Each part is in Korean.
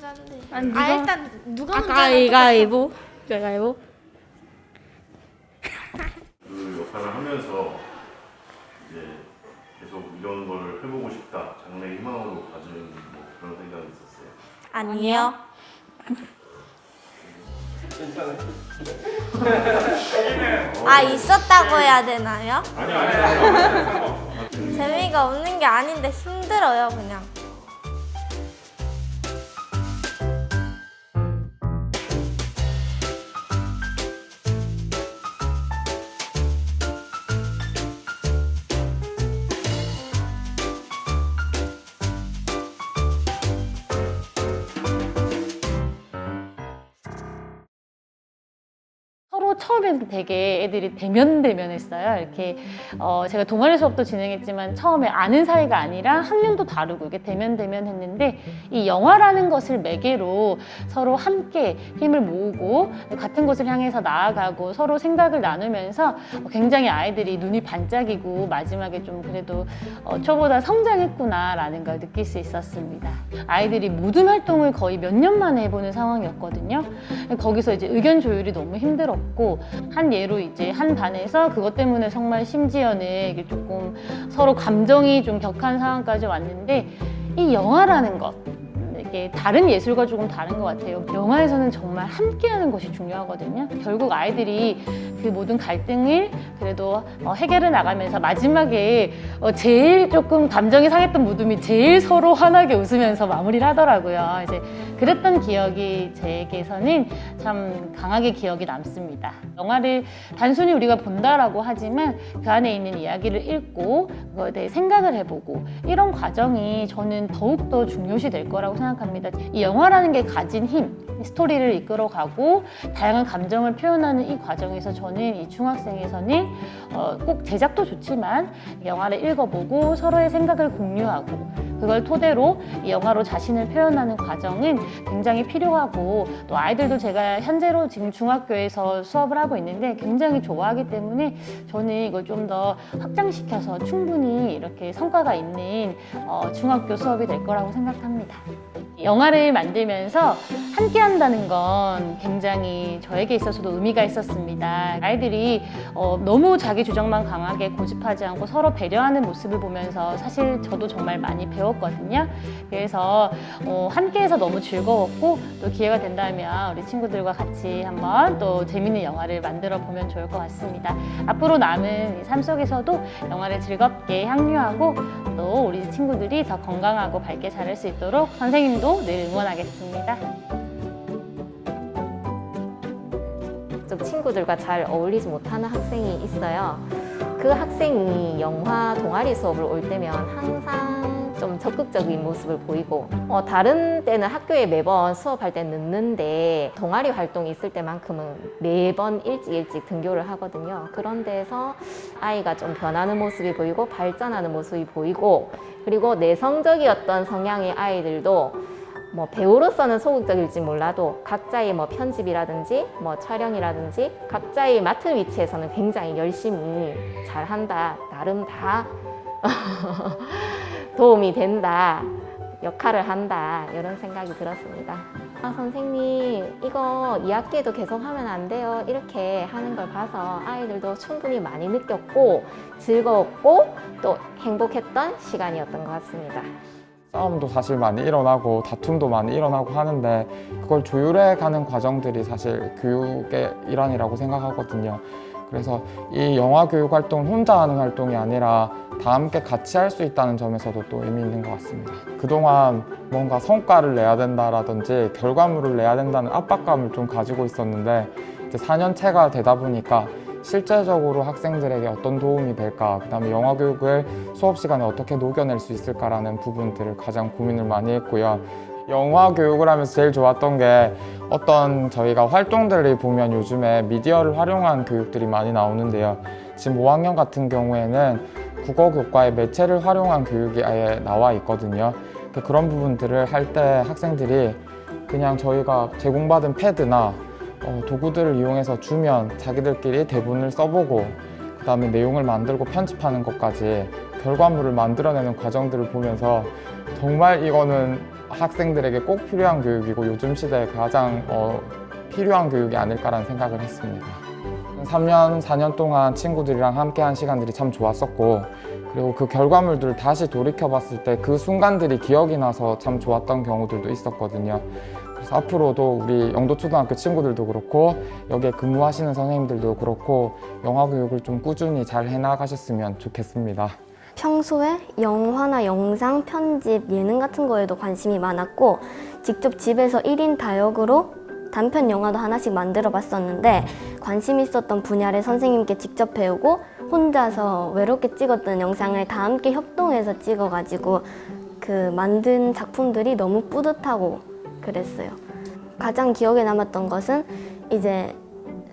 남자인데. 아니, 일단 누가 먼저 가위바위보. 가위바위보. 그 역할을 하면서 이제 계속 이런 걸 해보고 싶다, 장래 희망으로 가진 뭐 그런 생각이 있었어요? 아니요. 아, 있었다고 해야 되나요? 아니. 재미가 없는 게 아닌데 힘들어요, 그냥. 서로 처음에는 되게 애들이 대면했어요. 이렇게 제가 동아리 수업도 진행했지만 처음에 아는 사이가 아니라 학년도 다르고 이게 대면했는데 이 영화라는 것을 매개로 서로 함께 힘을 모으고 같은 곳을 향해서 나아가고 서로 생각을 나누면서 굉장히 아이들이 눈이 반짝이고 마지막에 좀 그래도 저보다 성장했구나라는 걸 느낄 수 있었습니다. 아이들이 모든 활동을 거의 몇 년 만에 해보는 상황이었거든요. 거기서 이제 의견 조율이 너무 힘들었고 한 예로 이제 한 반에서 그것 때문에 정말 심지어는 이게 조금 서로 감정이 좀 격한 상황까지 왔는데 이 영화라는 것 이게 다른 예술과 조금 다른 것 같아요. 영화에서는 정말 함께하는 것이 중요하거든요. 결국 아이들이 그 모든 갈등을 그래도 해결해 나가면서 마지막에 제일 조금 감정이 상했던 무덤이 제일 서로 환하게 웃으면서 마무리를 하더라고요. 이제 그랬던 기억이 제게서는 참 강하게 기억이 남습니다. 영화를 단순히 우리가 본다라고 하지만 그 안에 있는 이야기를 읽고 그거에 대해 생각을 해보고 이런 과정이 저는 더욱더 중요시 될 거라고 생각합니다. 이 영화라는 게 가진 힘, 스토리를 이끌어가고 다양한 감정을 표현하는 이 과정에서 저는 이 중학생에서는 꼭 제작도 좋지만 영화를 읽어보고 서로의 생각을 공유하고 그걸 토대로 이 영화로 자신을 표현하는 과정은 굉장히 필요하고 또 아이들도 제가 현재로 지금 중학교에서 수업을 하고 있는데 굉장히 좋아하기 때문에 저는 이걸 좀 더 확장시켜서 충분히 이렇게 성과가 있는 중학교 수업이 될 거라고 생각합니다. 영화를 만들면서 함께 한다는 건 굉장히 저에게 있어서도 의미가 있었습니다. 아이들이 너무 자기 주장만 강하게 고집하지 않고 서로 배려하는 모습을 보면서 사실 저도 정말 많이 배웠거든요. 그래서 함께해서 너무 즐거웠고 또 기회가 된다면 우리 친구들과 같이 한번 또 재밌는 영화를 만들어 보면 좋을 것 같습니다. 앞으로 남은 삶 속에서도 영화를 즐겁게 향유하고 또 우리 친구들이 더 건강하고 밝게 자랄 수 있도록 선생님도 늘 응원하겠습니다. 좀 친구들과 잘 어울리지 못하는 학생이 있어요. 그 학생이 영화 동아리 수업을 올 때면 항상 좀 적극적인 모습을 보이고 다른 때는 학교에 매번 수업할 때 늦는데 동아리 활동이 있을 때만큼은 매번 일찍 등교를 하거든요. 그런 데서 아이가 좀 변하는 모습이 보이고 발전하는 모습이 보이고 그리고 내성적이었던 성향의 아이들도 뭐 배우로서는 소극적일지 몰라도 각자의 뭐 편집이라든지 뭐 촬영이라든지 각자의 맡은 위치에서는 굉장히 열심히 잘한다. 나름 다 도움이 된다. 역할을 한다. 이런 생각이 들었습니다. 아, 선생님 이거 2학기에도 계속 하면 안 돼요. 이렇게 하는 걸 봐서 아이들도 충분히 많이 느꼈고 즐거웠고 또 행복했던 시간이었던 것 같습니다. 싸움도 사실 많이 일어나고 다툼도 많이 일어나고 하는데 그걸 조율해 가는 과정들이 사실 교육의 일환이라고 생각하거든요. 그래서 이 영화 교육 활동은 혼자 하는 활동이 아니라 다 함께 같이 할 수 있다는 점에서도 또 의미 있는 것 같습니다. 그동안 뭔가 성과를 내야 된다라든지 결과물을 내야 된다는 압박감을 좀 가지고 있었는데 이제 4년째가 되다 보니까 실제적으로 학생들에게 어떤 도움이 될까, 그 다음에 영화 교육을 수업 시간에 어떻게 녹여낼 수 있을까라는 부분들을 가장 고민을 많이 했고요. 영화 교육을 하면서 제일 좋았던 게 어떤 저희가 활동들을 보면 요즘에 미디어를 활용한 교육들이 많이 나오는데요. 지금 5학년 같은 경우에는 국어 교과의 매체를 활용한 교육이 아예 나와 있거든요. 그런 부분들을 할 때 학생들이 그냥 저희가 제공받은 패드나 도구들을 이용해서 주면 자기들끼리 대본을 써보고 그 다음에 내용을 만들고 편집하는 것까지 결과물을 만들어내는 과정들을 보면서 정말 이거는 학생들에게 꼭 필요한 교육이고 요즘 시대에 가장 필요한 교육이 아닐까라는 생각을 했습니다. 3년, 4년 동안 친구들이랑 함께한 시간들이 참 좋았었고 그리고 그 결과물들을 다시 돌이켜봤을 때 그 순간들이 기억이 나서 참 좋았던 경우들도 있었거든요. 그래서 앞으로도 우리 영도초등학교 친구들도 그렇고 여기에 근무하시는 선생님들도 그렇고 영화 교육을 좀 꾸준히 잘 해나가셨으면 좋겠습니다. 평소에 영화나 영상, 편집, 예능 같은 거에도 관심이 많았고 직접 집에서 1인 다역으로 단편 영화도 하나씩 만들어 봤었는데 관심 있었던 분야를 선생님께 직접 배우고 혼자서 외롭게 찍었던 영상을 다 함께 협동해서 찍어가지고 그 만든 작품들이 너무 뿌듯하고 그랬어요. 가장 기억에 남았던 것은 이제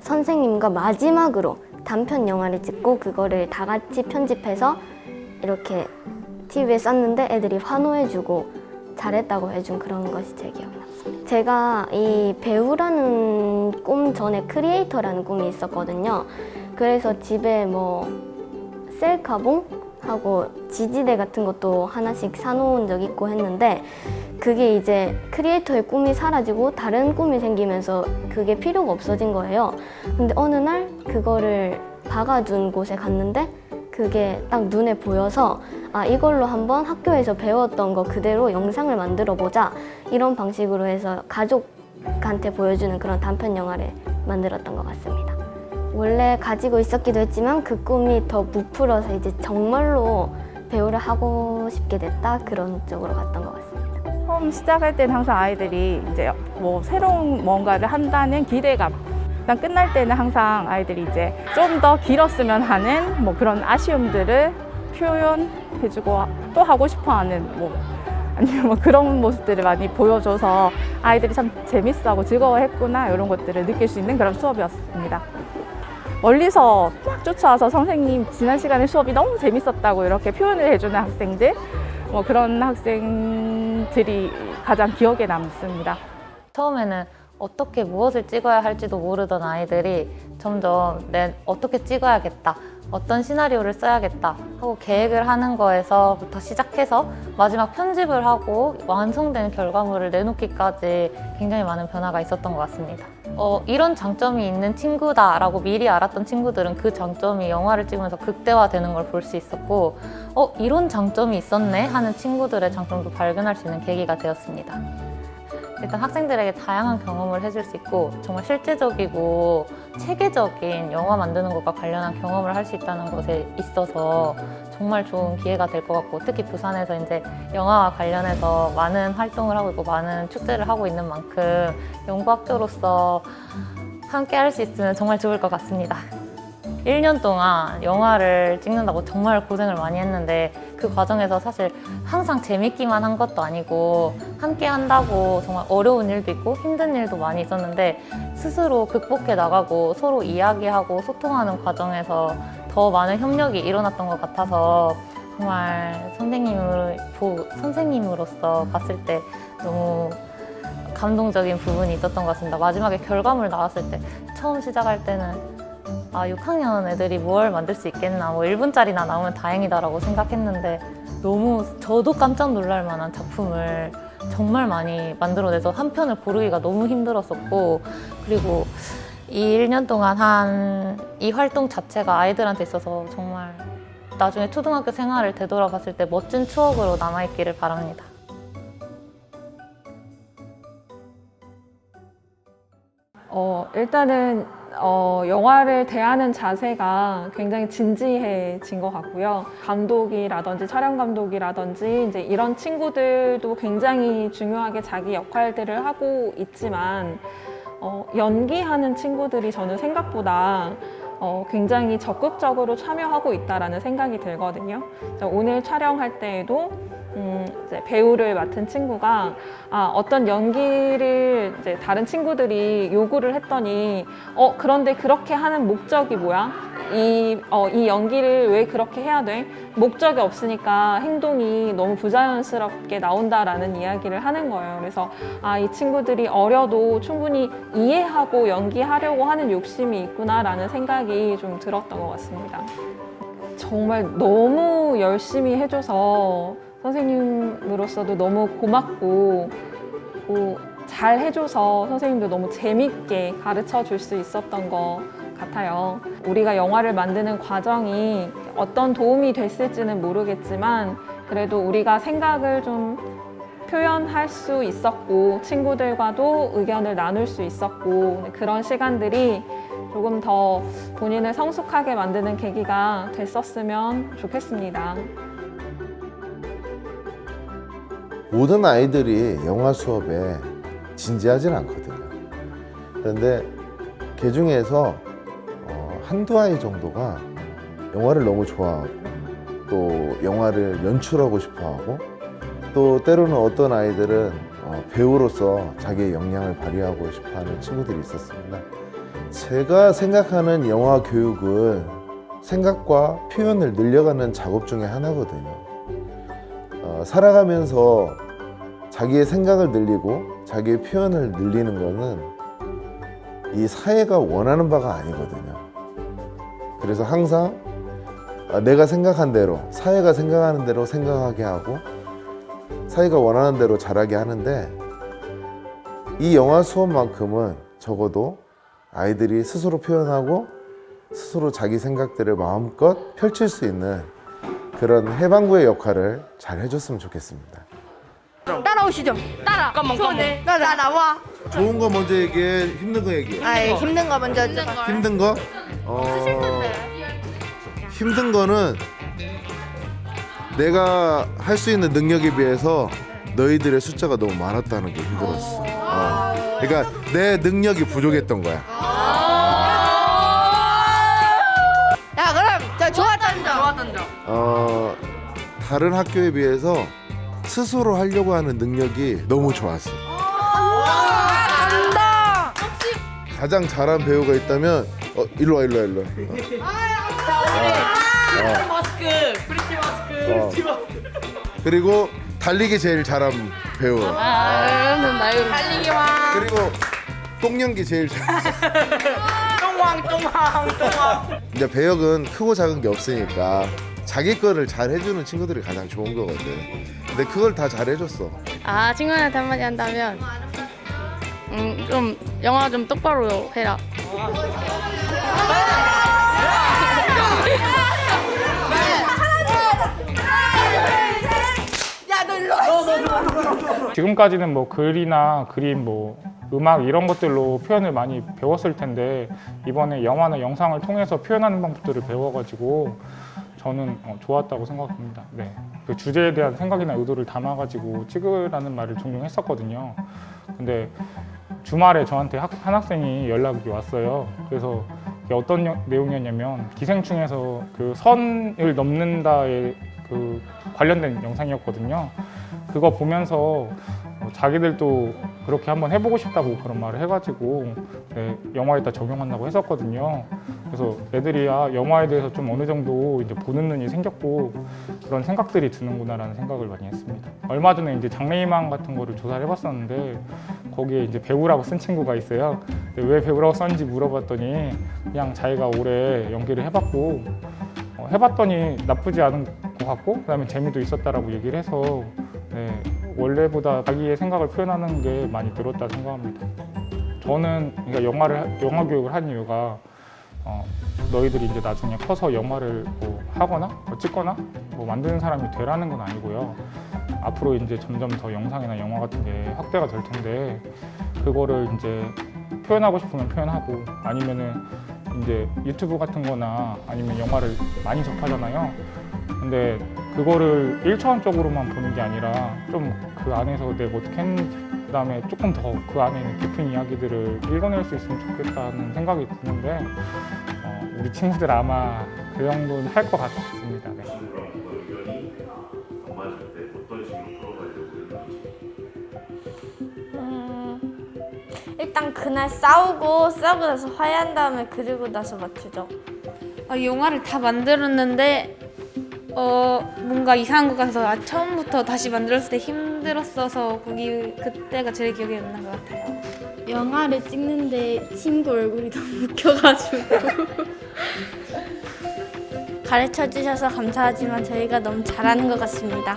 선생님과 마지막으로 단편 영화를 찍고 그거를 다 같이 편집해서 이렇게 TV에 쐈는데 애들이 환호해주고 잘했다고 해준 그런 것이 제일 기억에 남습니다. 제가 이 배우라는 꿈 전에 크리에이터라는 꿈이 있었거든요. 그래서 집에 뭐 셀카봉하고 지지대 같은 것도 하나씩 사놓은 적 있고 했는데 그게 이제 크리에이터의 꿈이 사라지고 다른 꿈이 생기면서 그게 필요가 없어진 거예요. 근데 어느 날 그거를 박아둔 곳에 갔는데 그게 딱 눈에 보여서 아 이걸로 한번 학교에서 배웠던 거 그대로 영상을 만들어 보자 이런 방식으로 해서 가족한테 보여주는 그런 단편 영화를 만들었던 것 같습니다. 원래 가지고 있었기도 했지만 그 꿈이 더 부풀어서 이제 정말로 배우를 하고 싶게 됐다 그런 쪽으로 갔던 것 같습니다. 처음 시작할 때는 항상 아이들이 이제 뭐 새로운 뭔가를 한다는 기대감. 일단 끝날 때는 항상 아이들이 이제 좀 더 길었으면 하는 뭐 그런 아쉬움들을 표현해주고 또 하고 싶어하는 뭐 아니면 뭐 그런 모습들을 많이 보여줘서 아이들이 참 재밌어하고 즐거워했구나 이런 것들을 느낄 수 있는 그런 수업이었습니다. 멀리서 막 쫓아와서 선생님 지난 시간에 수업이 너무 재밌었다고 이렇게 표현을 해주는 학생들 뭐 그런 학생들이 가장 기억에 남습니다. 처음에는 어떻게 무엇을 찍어야 할지도 모르던 아이들이 점점 어떻게 찍어야겠다, 어떤 시나리오를 써야겠다 하고 계획을 하는 거에서부터 시작해서 마지막 편집을 하고 완성된 결과물을 내놓기까지 굉장히 많은 변화가 있었던 것 같습니다. 이런 장점이 있는 친구다라고 미리 알았던 친구들은 그 장점이 영화를 찍으면서 극대화되는 걸 볼 수 있었고 이런 장점이 있었네 하는 친구들의 장점도 발견할 수 있는 계기가 되었습니다. 일단 학생들에게 다양한 경험을 해줄 수 있고 정말 실제적이고 체계적인 영화 만드는 것과 관련한 경험을 할 수 있다는 것에 있어서 정말 좋은 기회가 될 것 같고 특히 부산에서 이제 영화와 관련해서 많은 활동을 하고 있고 많은 축제를 하고 있는 만큼 연구학교로서 함께 할 수 있으면 정말 좋을 것 같습니다. 1년 동안 영화를 찍는다고 정말 고생을 많이 했는데 그 과정에서 사실 항상 재밌기만 한 것도 아니고 함께 한다고 정말 어려운 일도 있고 힘든 일도 많이 있었는데 스스로 극복해 나가고 서로 이야기하고 소통하는 과정에서 더 많은 협력이 일어났던 것 같아서 정말 선생님으로서 봤을 때 너무 감동적인 부분이 있었던 것 같습니다. 마지막에 결과물 나왔을 때 처음 시작할 때는 6학년 애들이 뭘 만들 수 있겠나 1분짜리나 나오면 다행이다라고 생각했는데 너무 저도 깜짝 놀랄 만한 작품을 정말 많이 만들어내서 한 편을 고르기가 너무 힘들었었고 그리고 이 1년 동안 한 이 활동 자체가 아이들한테 있어서 정말 나중에 초등학교 생활을 되돌아봤을 때 멋진 추억으로 남아있기를 바랍니다. 일단은 영화를 대하는 자세가 굉장히 진지해진 것 같고요. 감독이라든지 촬영 감독이라든지 이제 이런 친구들도 굉장히 중요하게 자기 역할들을 하고 있지만 연기하는 친구들이 저는 생각보다 굉장히 적극적으로 참여하고 있다라는 생각이 들거든요. 오늘 촬영할 때에도 이제 배우를 맡은 친구가 어떤 연기를 이제 다른 친구들이 요구를 했더니 그런데 그렇게 하는 목적이 뭐야? 이 연기를 왜 그렇게 해야 돼? 목적이 없으니까 행동이 너무 부자연스럽게 나온다라는 이야기를 하는 거예요. 그래서 이 친구들이 어려도 충분히 이해하고 연기하려고 하는 욕심이 있구나라는 생각이 좀 들었던 것 같습니다. 정말 너무 열심히 해줘서 선생님으로서도 너무 고맙고 잘 해줘서 선생님도 너무 재밌게 가르쳐 줄 수 있었던 것 같아요. 우리가 영화를 만드는 과정이 어떤 도움이 됐을지는 모르겠지만 그래도 우리가 생각을 좀 표현할 수 있었고 친구들과도 의견을 나눌 수 있었고 그런 시간들이 조금 더 본인을 성숙하게 만드는 계기가 됐었으면 좋겠습니다. 모든 아이들이 영화 수업에 진지하진 않거든요. 그런데 그 중에서 한두 아이 정도가 영화를 너무 좋아하고 또 영화를 연출하고 싶어하고 또 때로는 어떤 아이들은 배우로서 자기의 역량을 발휘하고 싶어하는 친구들이 있었습니다. 제가 생각하는 영화 교육은 생각과 표현을 늘려가는 작업 중에 하나거든요. 살아가면서 자기의 생각을 늘리고 자기의 표현을 늘리는 것은 이 사회가 원하는 바가 아니거든요. 그래서 항상 내가 생각한 대로, 사회가 생각하는 대로 생각하게 하고 사회가 원하는 대로 자라게 하는데 이 영화 수업만큼은 적어도 아이들이 스스로 표현하고 스스로 자기 생각들을 마음껏 펼칠 수 있는 그런 해방구의 역할을 잘 해줬으면 좋겠습니다. 따라오시죠. 따라. 나와. 좋은 거 먼저 얘기해, 힘든 거 얘기해. 아, 힘든 거 먼저. 힘든 거? 힘든 거는 내가 할 수 있는 능력에 비해서 너희들의 숫자가 너무 많았다는 게 힘들었어. 그러니까 내 능력이 부족했던 거야. 야, 그럼 저 좋았던 점. 다른 학교에 비해서 스스로 하려고 하는 능력이 너무 좋았어. 간다. 가장 잘한 배우가 있다면 일로 와. 그리고 달리기 제일 잘한 배우. 달리기 왕. 그리고 똥연기 제일 잘. 똥왕. 이제 배역은 크고 작은 게 없으니까 자기 거를 잘 해주는 친구들이 가장 좋은 거거든. 근데 그걸 다 잘 해줬어. 친구한테 한마디 한다면 좀 영화 좀 똑바로 해라. 지금까지는 뭐 글이나 그림, 뭐 음악 이런 것들로 표현을 많이 배웠을 텐데 이번에 영화나 영상을 통해서 표현하는 방법들을 배워가지고 저는 좋았다고 생각합니다. 네, 그 주제에 대한 생각이나 의도를 담아가지고 찍으라는 말을 종종 했었거든요. 근데 주말에 저한테 한 학생이 연락이 왔어요. 그래서 이게 어떤 내용이었냐면 기생충에서 그 선을 넘는다에 그 관련된 영상이었거든요. 그거 보면서 자기들도 그렇게 한번 해보고 싶다고 그런 말을 해가지고 네, 영화에다 적용한다고 했었거든요. 그래서 애들이 영화에 대해서 좀 어느 정도 이제 보는 눈이 생겼고 그런 생각들이 드는구나라는 생각을 많이 했습니다. 얼마 전에 이제 장래희망 같은 거를 조사를 해봤었는데 거기에 이제 배우라고 쓴 친구가 있어요. 근데 왜 배우라고 썼는지 물어봤더니 그냥 자기가 올해 연기를 해봤고 해봤더니 나쁘지 않은 것 같고 그다음에 재미도 있었다라고 얘기를 해서 네, 원래보다 자기의 생각을 표현하는 게 많이 늘었다 생각합니다. 저는 그러니까 영화 교육을 한 이유가 너희들이 이제 나중에 커서 영화를 뭐 하거나 뭐 찍거나 뭐 만드는 사람이 되라는 건 아니고요. 앞으로 이제 점점 더 영상이나 영화 같은 게 확대가 될 텐데 그거를 이제 표현하고 싶으면 표현하고 아니면은 이제 유튜브 같은 거나 아니면 영화를 많이 접하잖아요. 근데 그거를 1차원적으로만 보는 게 아니라 좀 그 안에서 내가 어떻게 했는지 그다음에 조금 더 그 안에 있는 깊은 이야기들을 읽어낼 수 있으면 좋겠다는 생각이 드는데 우리 친구들 아마 그 정도는 할 것 같습니다. 네. 의견이 안 맞을 때 어떤 식으로 풀어가려고 일단 그날 싸우고 나서 화해한 다음에 그리고 나서 맞추죠. 영화를 다 만들었는데 뭔가 이상한 것 같아서 처음부터 다시 만들었을 때 힘들었어서 그때가 제일 기억에 남는 것 같아요. 영화를 찍는데 친구 얼굴이 너무 웃겨가지고 가르쳐 주셔서 감사하지만 저희가 너무 잘하는 것 같습니다.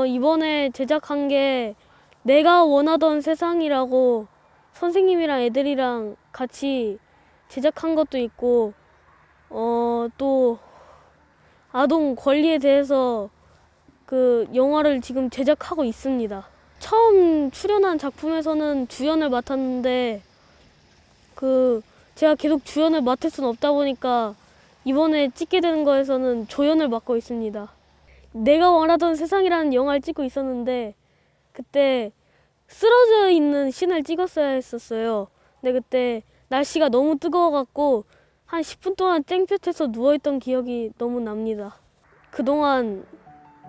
이번에 제작한 게 내가 원하던 세상이라고 선생님이랑 애들이랑 같이 제작한 것도 있고 또 아동 권리에 대해서 그 영화를 지금 제작하고 있습니다. 처음 출연한 작품에서는 주연을 맡았는데 제가 계속 주연을 맡을 수는 없다 보니까 이번에 찍게 되는 거에서는 조연을 맡고 있습니다. 내가 원하던 세상이라는 영화를 찍고 있었는데 그때 쓰러져 있는 씬을 찍었어야 했었어요. 근데 그때 날씨가 너무 뜨거워갖고 한 10분 동안 땡볕에서 누워있던 기억이 너무 납니다. 그동안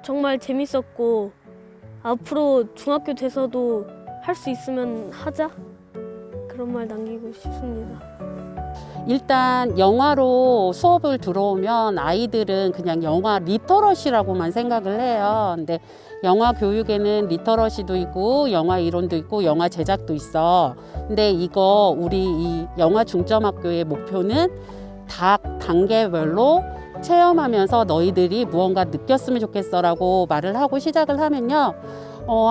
정말 재밌었고 앞으로 중학교 돼서도 할 수 있으면 하자, 그런 말 남기고 싶습니다. 일단 영화로 수업을 들어오면 아이들은 그냥 영화 리터러시라고만 생각을 해요. 근데 영화 교육에는 리터러시도 있고 영화 이론도 있고 영화 제작도 있어. 근데 이거 우리 이 영화 중점학교의 목표는 각 단계별로 체험하면서 너희들이 무언가 느꼈으면 좋겠어라고 말을 하고 시작을 하면요.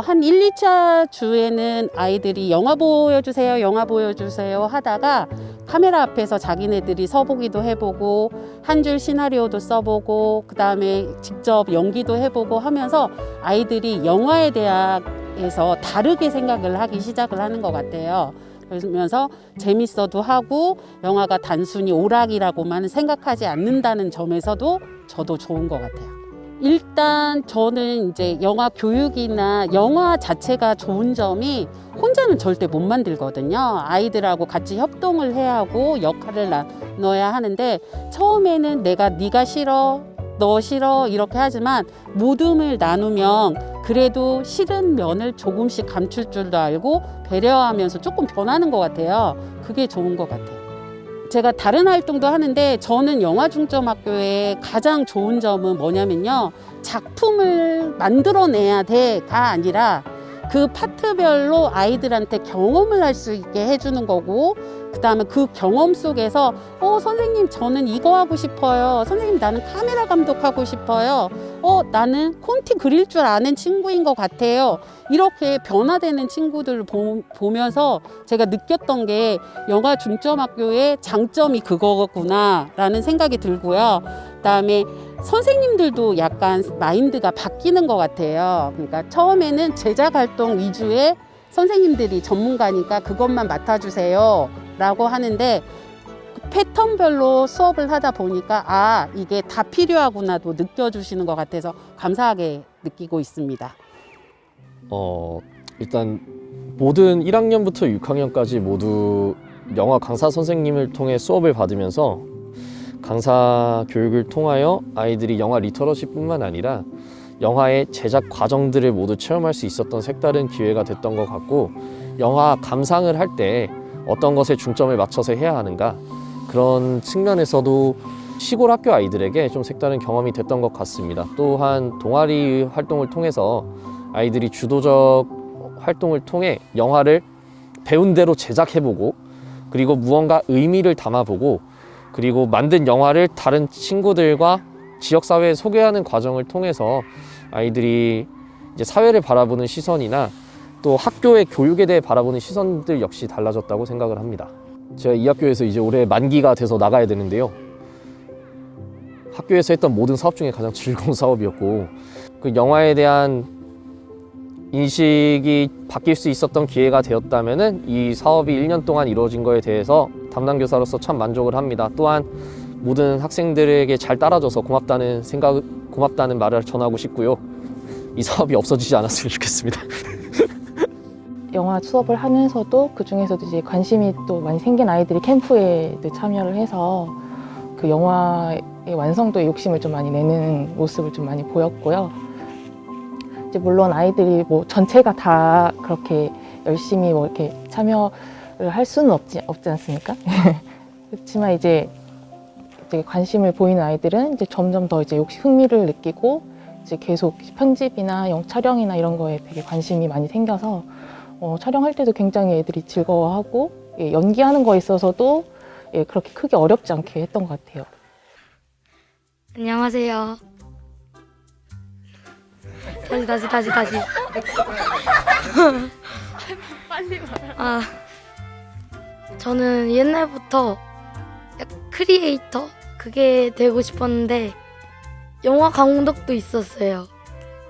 한 1, 2차 주에는 아이들이 영화 보여주세요 하다가 카메라 앞에서 자기네들이 서보기도 해보고 한 줄 시나리오도 써보고 그 다음에 직접 연기도 해보고 하면서 아이들이 영화에 대해서 다르게 생각을 하기 시작을 하는 것 같아요. 그러면서 재밌어도 하고 영화가 단순히 오락이라고만 생각하지 않는다는 점에서도 저도 좋은 것 같아요. 일단 저는 이제 영화 교육이나 영화 자체가 좋은 점이 혼자는 절대 못 만들거든요. 아이들하고 같이 협동을 해야 하고 역할을 나눠야 하는데 처음에는 네가 싫어, 너 싫어 이렇게 하지만 모둠을 나누면 그래도 싫은 면을 조금씩 감출 줄도 알고 배려하면서 조금 변하는 것 같아요. 그게 좋은 것 같아요. 제가 다른 활동도 하는데 저는 영화중점학교의 가장 좋은 점은 뭐냐면요. 작품을 만들어내야 돼가 아니라 그 파트별로 아이들한테 경험을 할 수 있게 해주는 거고 그 다음에 그 경험 속에서 선생님 저는 이거 하고 싶어요. 선생님 나는 카메라 감독하고 싶어요. 나는 콘티 그릴 줄 아는 친구인 것 같아요. 이렇게 변화되는 친구들을 보면서 제가 느꼈던 게 영화 중점학교의 장점이 그거구나 라는 생각이 들고요. 그다음에 선생님들도 약간 마인드가 바뀌는 것 같아요. 그러니까 처음에는 제작 활동 위주의 선생님들이 전문가니까 그것만 맡아주세요 라고 하는데 패턴별로 수업을 하다 보니까 이게 다 필요하구나도 느껴주시는 것 같아서 감사하게 느끼고 있습니다. 일단 모든 1학년부터 6학년까지 모두 영화 강사 선생님을 통해 수업을 받으면서 강사 교육을 통하여 아이들이 영화 리터러시뿐만 아니라 영화의 제작 과정들을 모두 체험할 수 있었던 색다른 기회가 됐던 것 같고 영화 감상을 할 때 어떤 것에 중점을 맞춰서 해야 하는가 그런 측면에서도 시골 학교 아이들에게 좀 색다른 경험이 됐던 것 같습니다. 또한 동아리 활동을 통해서 아이들이 주도적 활동을 통해 영화를 배운 대로 제작해보고 그리고 무언가 의미를 담아보고 그리고 만든 영화를 다른 친구들과 지역사회에 소개하는 과정을 통해서 아이들이 이제 사회를 바라보는 시선이나 또 학교의 교육에 대해 바라보는 시선들 역시 달라졌다고 생각을 합니다. 제가 이 학교에서 이제 올해 만기가 돼서 나가야 되는데요. 학교에서 했던 모든 사업 중에 가장 즐거운 사업이었고 그 영화에 대한 인식이 바뀔 수 있었던 기회가 되었다면은 이 사업이 1년 동안 이루어진 거에 대해서 담당 교사로서 참 만족을 합니다. 또한 모든 학생들에게 잘 따라줘서 고맙다는 말을 전하고 싶고요. 이 사업이 없어지지 않았으면 좋겠습니다. 영화 수업을 하면서도 그 중에서도 이제 관심이 또 많이 생긴 아이들이 캠프에 참여를 해서 그 영화의 완성도에 욕심을 좀 많이 내는 모습을 좀 많이 보였고요. 이제 물론 아이들이 뭐 전체가 다 그렇게 열심히 뭐 이렇게 참여를 할 수는 없지 않습니까? 그렇지만 이제 관심을 보이는 아이들은 이제 점점 더 이제 흥미를 느끼고 이제 계속 편집이나 촬영이나 이런 거에 되게 관심이 많이 생겨서 촬영할 때도 굉장히 애들이 즐거워하고 연기하는 거에 있어서도 그렇게 크게 어렵지 않게 했던 것 같아요. 안녕하세요. 다시. 빨리 말해. 아, 저는 옛날부터 크리에이터 그게 되고 싶었는데 영화 감독도 있었어요.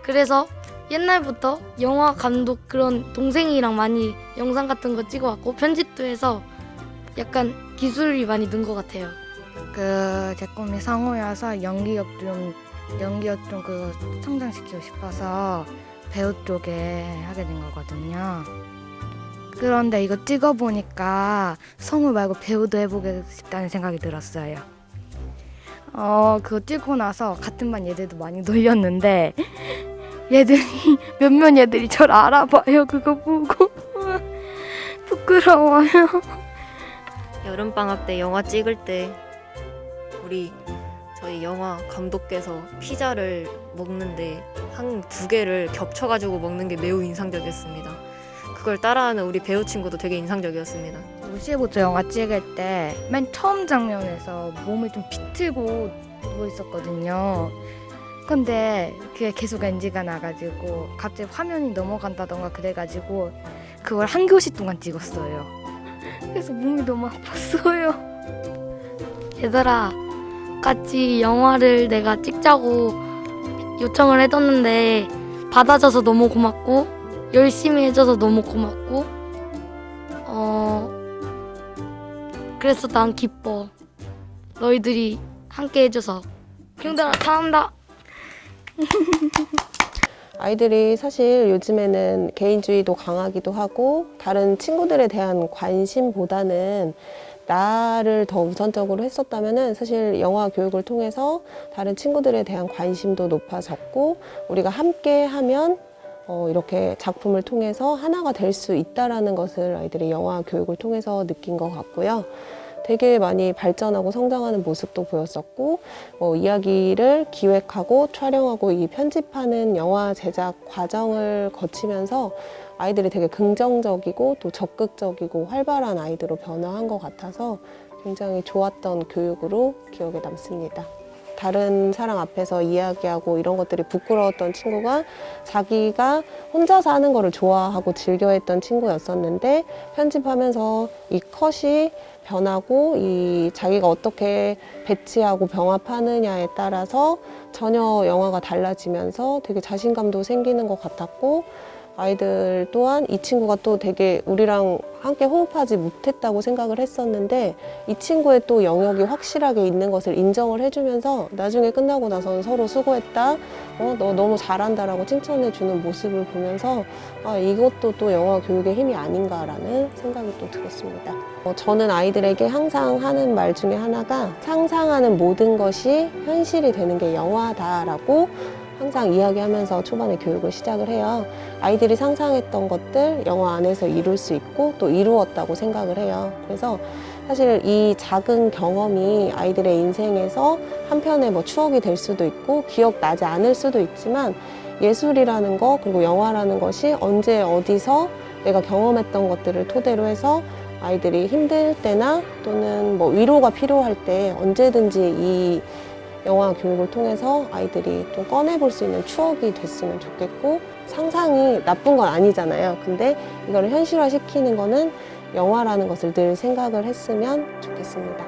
그래서 옛날부터 영화 감독 그런 동생이랑 많이 영상 같은 거 찍어왔고 편집도 해서 약간 기술이 많이 는 것 같아요. 제 꿈이 성우여서 연기력 좀 성장시키고 싶어서 배우 쪽에 하게 된 거거든요. 그런데 이거 찍어보니까 성우 말고 배우도 해보고 싶다는 생각이 들었어요. 그거 찍고 나서 같은 반 얘들도 많이 놀렸는데 몇몇 애들이 저를 알아봐요. 그거 보고 부끄러워요. 여름방학 때 영화 찍을 때 저희 영화 감독께서 피자를 먹는데 한 2개를 겹쳐가지고 먹는 게 매우 인상적이었습니다. 그걸 따라하는 우리 배우 친구도 되게 인상적이었습니다. 55조 영화 찍을 때 맨 처음 장면에서 몸을 좀 비틀고 누워 있었거든요. 근데 그게 계속 NG가 나가지고 갑자기 화면이 넘어간다던가 그래가지고 그걸 한 교시 동안 찍었어요. 그래서 몸이 너무 아팠어요. 얘들아, 같이 영화를 내가 찍자고 요청을 해뒀는데 받아줘서 너무 고맙고 열심히 해줘서 너무 고맙고 그래서 난 기뻐. 너희들이 함께 해줘서. 형들아, 사랑한다. 아이들이 사실 요즘에는 개인주의도 강하기도 하고 다른 친구들에 대한 관심보다는 나를 더 우선적으로 했었다면은 사실 영화 교육을 통해서 다른 친구들에 대한 관심도 높아졌고 우리가 함께 하면 이렇게 작품을 통해서 하나가 될 수 있다라는 것을 아이들이 영화 교육을 통해서 느낀 것 같고요. 되게 많이 발전하고 성장하는 모습도 보였었고 이야기를 기획하고 촬영하고 이 편집하는 영화 제작 과정을 거치면서 아이들이 되게 긍정적이고 또 적극적이고 활발한 아이들로 변화한 것 같아서 굉장히 좋았던 교육으로 기억에 남습니다. 다른 사람 앞에서 이야기하고 이런 것들이 부끄러웠던 친구가 자기가 혼자서 하는 거를 좋아하고 즐겨했던 친구였었는데 편집하면서 이 컷이 변하고 이 자기가 어떻게 배치하고 병합하느냐에 따라서 전혀 영화가 달라지면서 되게 자신감도 생기는 것 같았고 아이들 또한 이 친구가 또 되게 우리랑 함께 호흡하지 못했다고 생각을 했었는데 이 친구의 또 영역이 확실하게 있는 것을 인정을 해주면서 나중에 끝나고 나서는 서로 수고했다, 너 너무 잘한다라고 칭찬해주는 모습을 보면서 이것도 또 영화 교육의 힘이 아닌가라는 생각이 또 들었습니다. 저는 아이들에게 항상 하는 말 중에 하나가 상상하는 모든 것이 현실이 되는 게 영화다라고 항상 이야기하면서 초반에 교육을 시작을 해요. 아이들이 상상했던 것들 영화 안에서 이룰 수 있고 또 이루었다고 생각을 해요. 그래서 사실 이 작은 경험이 아이들의 인생에서 한편의 추억이 될 수도 있고 기억나지 않을 수도 있지만 예술이라는 거 그리고 영화라는 것이 언제 어디서 내가 경험했던 것들을 토대로 해서 아이들이 힘들 때나 또는 위로가 필요할 때 언제든지 이 영화 교육을 통해서 아이들이 또 꺼내볼 수 있는 추억이 됐으면 좋겠고 상상이 나쁜 건 아니잖아요. 근데 이거를 현실화시키는 거는 영화라는 것을 늘 생각을 했으면 좋겠습니다.